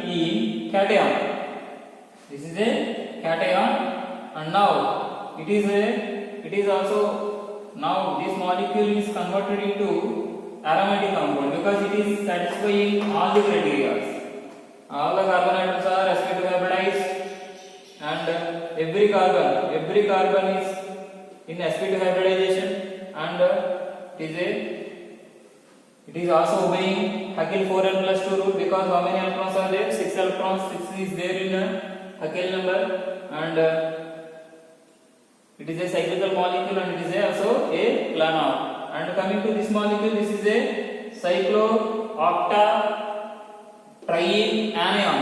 in cation. This is a cation, and now it is also, now this molecule is converted into aromatic compound because it is satisfying all the criteria. All the carbon atoms are sp2 hybridized, and every carbon is in sp2 hybridization, and it is also obeying Haeckel 4n plus 2 rule because how many electrons are there? 6 electrons. 6 is there in Haeckel number, and it is a cyclical molecule, and it is also a planar. And coming to this molecule, this is a cyclooctatriene anion.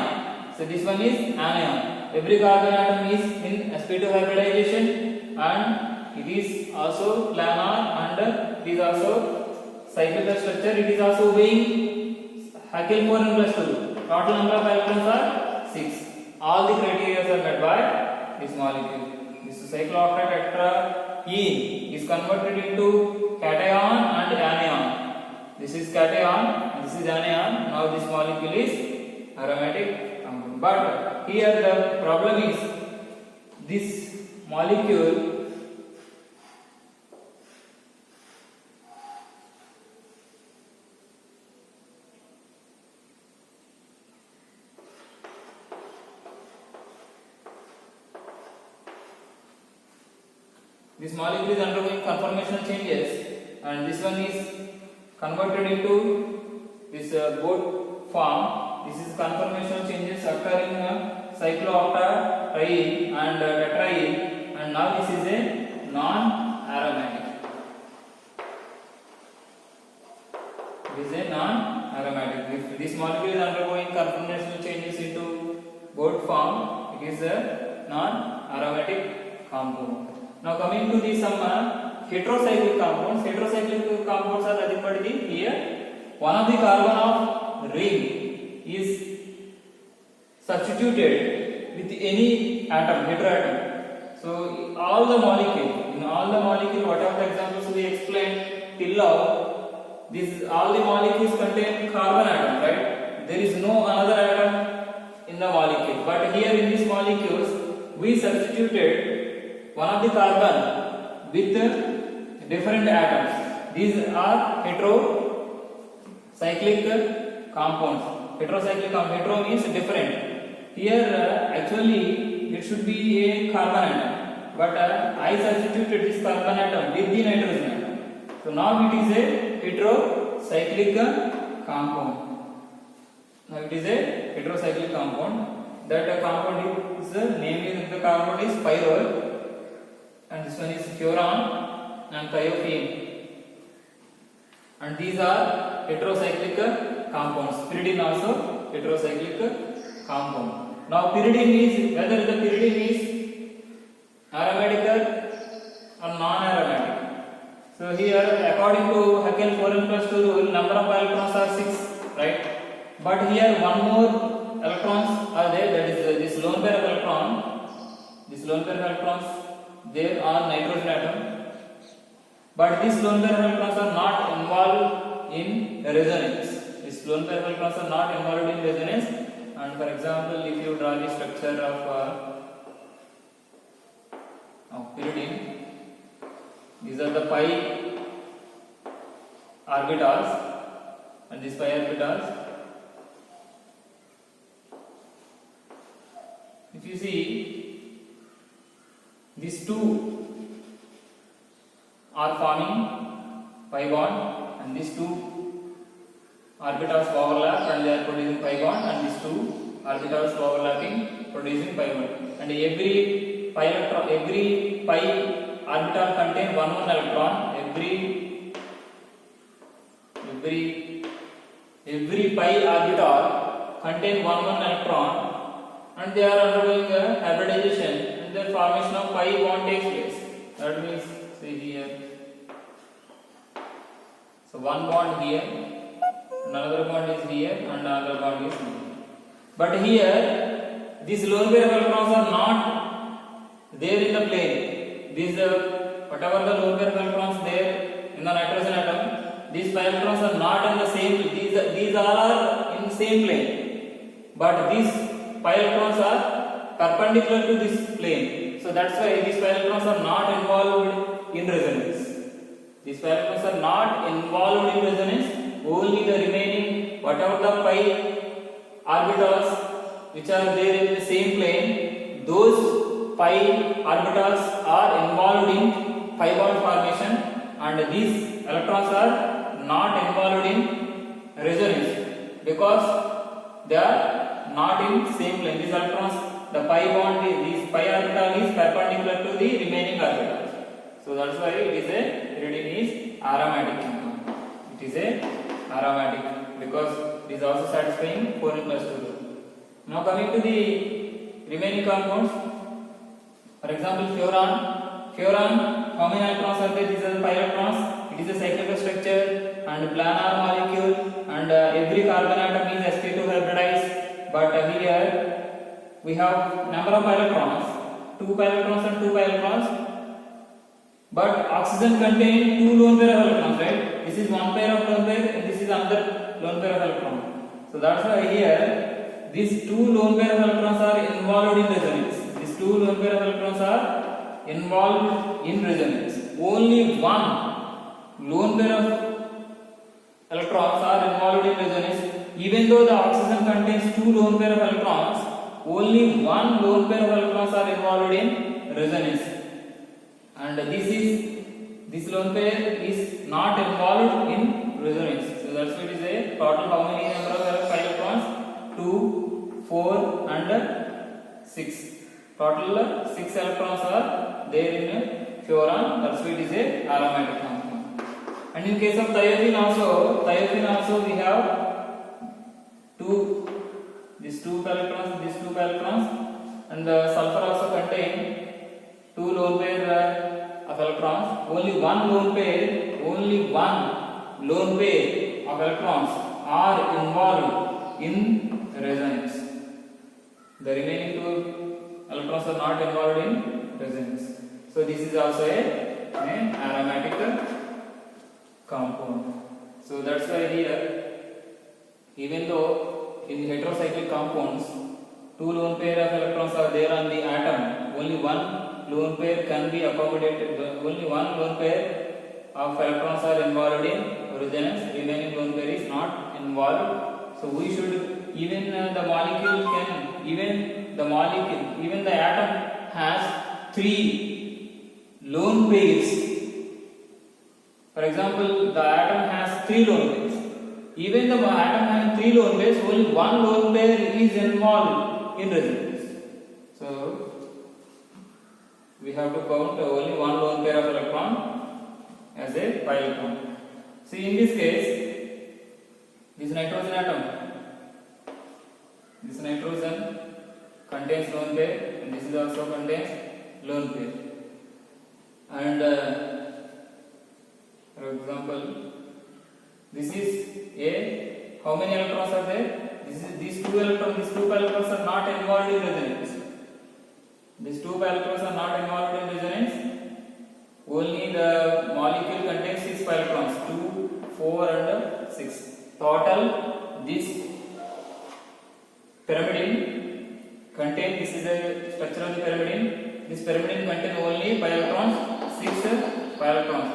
So this one is anion. Every carbon atom is in sp2 hybridization, and it is also planar, and it is also cyclical structure. It is also obeying Haeckel 4n plus 2. Total number of electrons are 6. All the criteria are met by this molecule. This cyclooctatetraene is converted into cation and anion. This is cation, this is anion. Now this molecule is aromatic compound. But here the problem is this molecule is undergoing conformational changes, and this one is converted into this boat form. This is conformational changes occurring cyclooctatriene and tetraene, and now this is a non-aromatic. This is a non-aromatic. If this molecule is undergoing conformational changes into boat form, it is a non-aromatic compound. Now coming to the some heterocyclic compounds. Heterocyclic compounds are nothing but here one of the carbon of ring is substituted with any atom, heteroatom. So in all the molecule, whatever the examples we explained till now, all the molecules contain carbon atom, right? There is no another atom in the molecule. But here in these molecules, we substituted one of the carbon with different atoms. These are heterocyclic compounds. Hetero means different. Here actually it should be a carbon atom, but I substituted this carbon atom with the nitrogen atom. So now it is a heterocyclic compound. That compound is the name of the compound is pyrrole, and this one is furan and thiophene, and these are heterocyclic compounds. Pyridine also heterocyclic compound. Now pyridine is, whether the pyridine is aromatic or non-aromatic. So here according to Haeckel 4n plus 2 rule, number of electrons are 6, right? But here one more electrons are there, that is this lone pair of electron. This lone pair of electrons, there are nitrogen atom, but these lone pair of electrons are not involved in resonance. These lone pair of electrons are not involved in resonance. And for example, if you draw the structure of pyridine, these are the pi orbitals, and these pi orbitals, if you see, these two are forming pi bond, and these two orbitals overlap and they are producing pi bond, and these two orbitals overlapping producing pi bond. And every pi orbital contain one electron. Every pi orbital contain one electron, and they are undergoing hybridization, and the formation of pi bond takes place. That means, see here, so one bond here, another bond is here, and another bond is here. But here, these lone pair of electrons are not there in the plane. These whatever the lone pair of electrons there in the nitrogen atom, these pi electrons are not in the same. These all are in the same plane. but these pi electrons are perpendicular to this plane. So that's why these pi electrons are not involved in resonance. These pi electrons are not involved in resonance. Only the remaining whatever the pi orbitals which are there in the same plane, those pi orbitals are involved in pi bond formation, and these electrons are not involved in resonance because they are not in same plane. These electrons, the pi bond, this pi orbital is perpendicular to the remaining orbitals. So that's why it is a reading is aromatic compound. It is a aromatic because it is also satisfying 4n plus 2 rule. Now coming to the remaining compounds. For example, furan. Furan, how many electrons are there? These are the pi electrons. It is a cyclical structure and planar molecule, and every carbon atom is sp2 hybridized. But here we have number of electrons, 2 pi electrons and 2 pi electrons. But oxygen contains 2 lone pair of electrons, right? This is one pair of lone pair and this is another lone pair of electron. So that's why here these 2 lone pair of electrons are involved in resonance. These 2 lone pair of electrons are involved in resonance. Only one lone pair of electrons are involved in resonance. Even though the oxygen contains 2 lone pair of electrons, only one lone pair of electrons are involved in resonance. And this lone pair is not involved in resonance. So that's why it is a total how many number of pi electrons? 2, 4 and 6. Total 6 electrons are there in furan. That's why it is a aromatic compound. And in case of thiophene also we have these two pi electrons, and the sulfur also contain 2 lone pair of electrons. Only one lone pair of electrons are involved in resonance. The remaining 2 electrons are not involved in resonance. So this is also an aromatic compound. So that's why here, even though in heterocyclic compounds 2 lone pair of electrons are there on the atom, only one lone pair can be accommodated. Only one lone pair of electrons are involved in resonance. Remaining lone pair is not involved. So we should, even the atom has 3 lone pairs. For example, the atom has 3 lone pairs. Even the atom having 3 lone pairs, only one lone pair is involved in resonance. So we have to count only one lone pair of electron as a pi electron. See, in this case, this nitrogen atom, this nitrogen contains lone pair, and this is also contains lone pair. And for example, this is a, how many electrons are there? These 2 electrons, these 2 pi electrons are not involved in resonance. These 2 pi electrons are not involved in resonance. Only the molecule contains 6 pi electrons, 2, 4 and 6. Total, this pyrimidine contains, this is the structure of the pyrimidine. This pyrimidine contains only pi electrons, 6 pi electrons.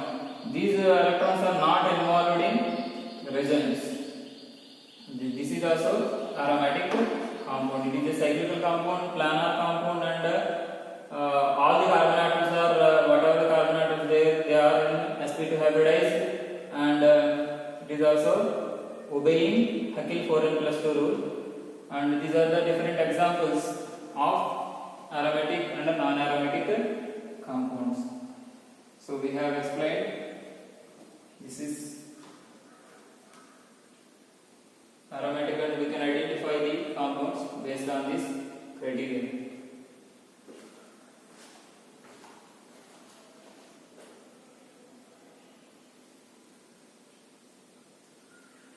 These electrons are not involved in resonance. This is also aromatic compound. It is a cyclical compound, planar compound, and all the carbon atoms are whatever the carbon atoms there, they are in sp2 hybridized, and it is also obeying Haeckel 4n plus 2 rule. And these are the different examples of aromatic and non-aromatic compounds. So we have explained. This is aromatic, and we can identify the compounds based on this criteria.